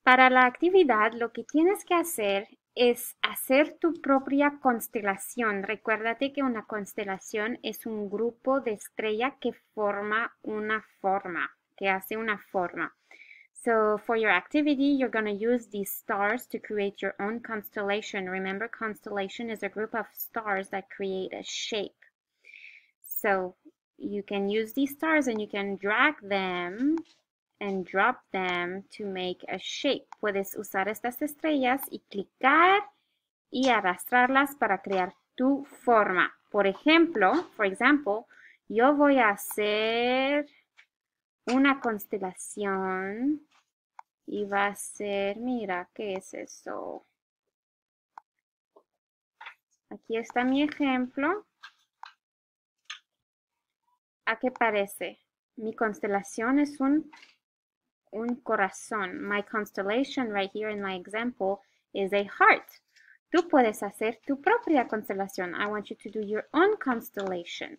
Para la actividad, lo que tienes que hacer es hacer tu propia constelación. Recuérdate que una constelación es un grupo de estrellas que forma una forma, que hace una forma. So for your activity, you're going to use these stars to create your own constellation. Remember, constellation is a group of stars that create a shape. So you can use these stars and you can drag them and drop them to make a shape. Puedes usar estas estrellas y clicar y arrastrarlas para crear tu forma. Por ejemplo, yo voy a hacer una constelación y va a ser, mira, ¿qué es eso? Aquí está mi ejemplo. ¿A qué parece? Mi constelación es un corazón. My constellation right here in my example is a heart. Tú puedes hacer tu propia constelación. I want you to do your own constellation.